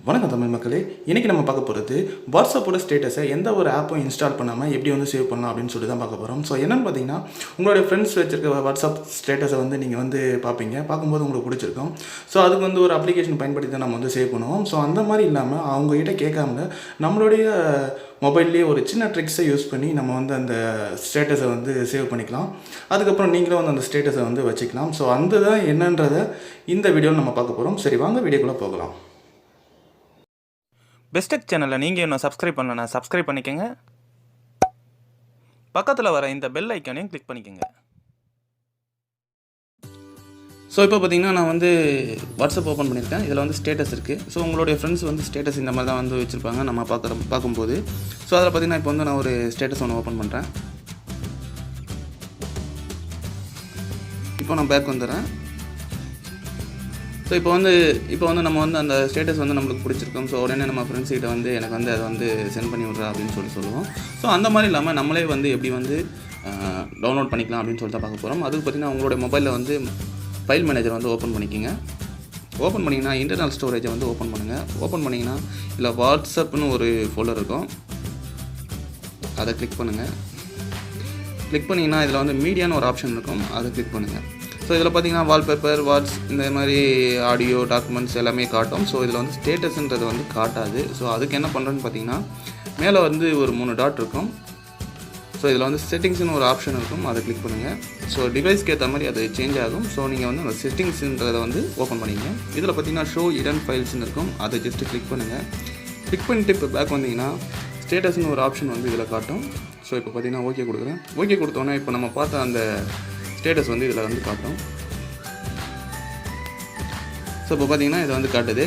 வணக்கம் தமிழ் மக்களே. இன்றைக்கி நம்ம பார்க்க போகிறது வாட்ஸ்அப்போட ஸ்டேட்டஸை எந்த ஒரு ஆப்பும் இன்ஸ்டால் பண்ணாமல் எப்படி வந்து சேவ் பண்ணலாம் அப்படின்னு சொல்லி தான் பார்க்க போகிறோம். ஸோ என்னென்னு பார்த்தீங்கன்னா, உங்களுடைய ஃப்ரெண்ட்ஸ் வச்சுருக்க வாட்ஸ்அப் ஸ்டேட்டஸை வந்து நீங்கள் வந்து பார்ப்பீங்க. பார்க்கும்போது உங்களுக்கு பிடிச்சிருக்கும். ஸோ அதுக்கு வந்து ஒரு அப்ளிகேஷன் பயன்படுத்தி தான் நம்ம வந்து சேவ் பண்ணுவோம். ஸோ அந்த மாதிரி இல்லாமல் அவங்ககிட்ட கேட்காம நம்மளுடைய மொபைல்லேயே ஒரு சின்ன ட்ரிக்ஸை யூஸ் பண்ணி நம்ம வந்து அந்த ஸ்டேட்டஸை வந்து சேவ் பண்ணிக்கலாம். அதுக்கப்புறம் நீங்களும் வந்து அந்த ஸ்டேட்டஸை வந்து வச்சுக்கலாம். ஸோ அந்த தான் என்னன்றதை இந்த வீடியோவில் நம்ம பார்க்க போகிறோம். சரி, வாங்க வீடியோக்குள்ளே போகலாம். பெஸ்டெக் சேனலை நீங்கள் இன்னும் சப்ஸ்கிரைப் பண்ணலன்னா சப்ஸ்கிரைப் பண்ணிக்கோங்க. பக்கத்தில் வர இந்த பெல் ஐக்கானையும் கிளிக் பண்ணிக்கோங்க. ஸோ இப்போ பார்த்தீங்கன்னா நான் வந்து வாட்ஸ்அப் ஓப்பன் பண்ணியிருக்கேன். இதில் வந்து ஸ்டேட்டஸ் இருக்குது. ஸோ உங்களுடைய ஃப்ரெண்ட்ஸ் வந்து ஸ்டேட்டஸ் இந்த மாதிரி தான் வந்து வச்சுருப்பாங்க நம்ம பார்க்கும்போது. ஸோ அதில் பார்த்தீங்கன்னா இப்போ வந்து நான் ஒரு ஸ்டேட்டஸ் ஒன்று ஓப்பன் பண்ணுறேன். இப்போ நான் பேக் வந்துடுறேன். ஸோ இப்போ வந்து நம்ம வந்து அந்த ஸ்டேட்டஸ் வந்து நம்மளுக்கு பிடிச்சிருக்கோம். ஸோ உடனே நம்ம ஃப்ரெண்ட்ஸ் கிட்ட வந்து எனக்கு வந்து அதை வந்து சென்ட் பண்ணி விட்றா அப்படின்னு சொல்லுவோம். ஸோ அந்த மாதிரி இல்லாமல் நம்மளே வந்து எப்படி வந்து டவுன்லோட் பண்ணிக்கலாம் அப்படின்னு சொல்லிட்டு பார்க்க போகிறோம். அதுக்கு பார்த்திங்கன்னா உங்களுடைய மொபைலில் வந்து ஃபைல் மேனேஜர் வந்து ஓப்பன் பண்ணிக்கோங்க. ஓப்பன் பண்ணிங்கன்னா இன்டர்னல் ஸ்டோரேஜை வந்து ஓப்பன் பண்ணுங்கள். ஓப்பன் பண்ணிங்கன்னா இல்லை வாட்ஸ்அப்னு ஒரு ஃபோல்டர் இருக்கும், அதை கிளிக் பண்ணுங்கள். கிளிக் பண்ணிங்கன்னா இதில் வந்து மீடியான்னு ஒரு ஆப்ஷன் இருக்கும், அதை கிளிக் பண்ணுங்கள். ஸோ இதில் பார்த்தீங்கன்னா வால்பேப்பர், வாட்ஸ், இந்த மாதிரி ஆடியோ, டாக்குமெண்ட்ஸ் எல்லாமே காட்டும். ஸோ இதில் வந்து ஸ்டேட்டஸ்ன்றது வந்து காட்டாது. ஸோ அதுக்கு என்ன பண்ணுறேன்னு பார்த்தீங்கன்னா, மேலே வந்து ஒரு 3 டாட் இருக்கும். ஸோ இதில் வந்து செட்டிங்ஸ்னு ஒரு ஆப்ஷன் இருக்கும், அதை கிளிக் பண்ணுங்கள். ஸோ டிவைஸ்க்கு ஏற்ற மாதிரி அது சேஞ்ச் ஆகும். ஸோ நீங்கள் வந்து அந்த செட்டிங்ஸ்ன்றதை வந்து ஓப்பன் பண்ணிங்க. இதில் பார்த்தீங்கன்னா ஷோ இடன் ஃபைல்ஸ்னு இருக்கும், அதை ஜஸ்ட்டு கிளிக் பண்ணுங்கள். கிளிக் பண்ணிட்டு இப்போ பேக் வந்தீங்கன்னா ஸ்டேட்டஸ்னு ஒரு ஆப்ஷன் வந்து இதில் காட்டும். ஸோ இப்போ பார்த்தீங்கன்னா ஓகே கொடுக்குறேன். ஓகே கொடுத்தோன்னே இப்போ நம்ம பார்த்த அந்த ஸ்டேட்டஸ் வந்து இதில் வந்து காட்டும். ஸோ இப்போ பார்த்தீங்கன்னா இதை வந்து காட்டுது.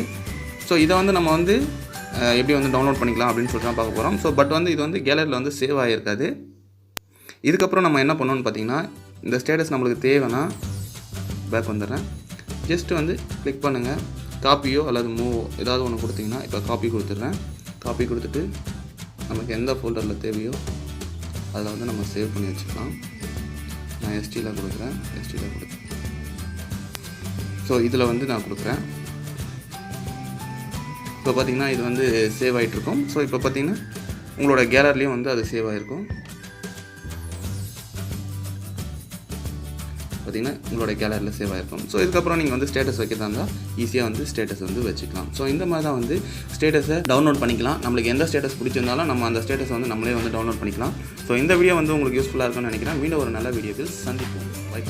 ஸோ இதை வந்து நம்ம வந்து எப்படி வந்து டவுன்லோட் பண்ணிக்கலாம் அப்படின்னு சொல்லிட்டு தான் பார்க்க போகிறோம். ஸோ பட் வந்து இது வந்து கேலரியில் வந்து சேவ் ஆகிருக்காது. இதுக்கப்புறம் நம்ம என்ன பண்ணணும்னு பார்த்தீங்கன்னா, இந்த ஸ்டேட்டஸ் நம்மளுக்கு தேவைன்னா பேக் வந்துடுறேன். ஜஸ்ட்டு வந்து கிளிக் பண்ணுங்கள். காப்பியோ அல்லது மூவோ ஏதாவது ஒன்று கொடுத்தீங்கன்னா, இப்போ காப்பி கொடுத்துட்றேன். காப்பி கொடுத்துட்டு நமக்கு எந்த ஃபோல்டரில் தேவையோ அதில் வந்து நம்ம சேவ் பண்ணி வச்சுக்கலாம். நான் எஸ்டியில் கொடுக்குறேன். ஸோ இதில் வந்து நான் கொடுக்குறேன். இப்போ பார்த்தீங்கன்னா இது வந்து சேவ் ஆகிட்ருக்கும். ஸோ இப்போ பார்த்தீங்கன்னா உங்களோட கேலரிலையும் வந்து அது சேவ் ஆகிருக்கும். பார்த்தீங்கன்னா உங்களோட கேலரியில் சேவ் ஆகிருக்கும். ஸோ இதுக்கப்புறம் நீங்கள் வந்து ஸ்டேட்டஸ் வைக்கிறதா இருந்தால் ஈஸியாக வந்து ஸ்டேட்டஸ் வந்து வச்சுக்கலாம். ஸோ இந்த மாதிரி தான் வந்து ஸ்டேட்டஸை டவுன்லோட் பண்ணிக்கலாம். நம்மளுக்கு எந்த ஸ்டேட்டஸ் பிடிச்சிருந்தாலும் நம்ம அந்த ஸ்டேட்டஸ் வந்து நம்மளே வந்து டவுன்லோட் பண்ணிக்கலாம். ஸோ இந்த வீடியோ வந்து உங்களுக்கு யூஸ்ஃபுல்லாக இருக்கும்னு நினைக்கிறேன். மீண்டும் ஒரு நல்ல வீடியோவில் சந்திப்போம். பை.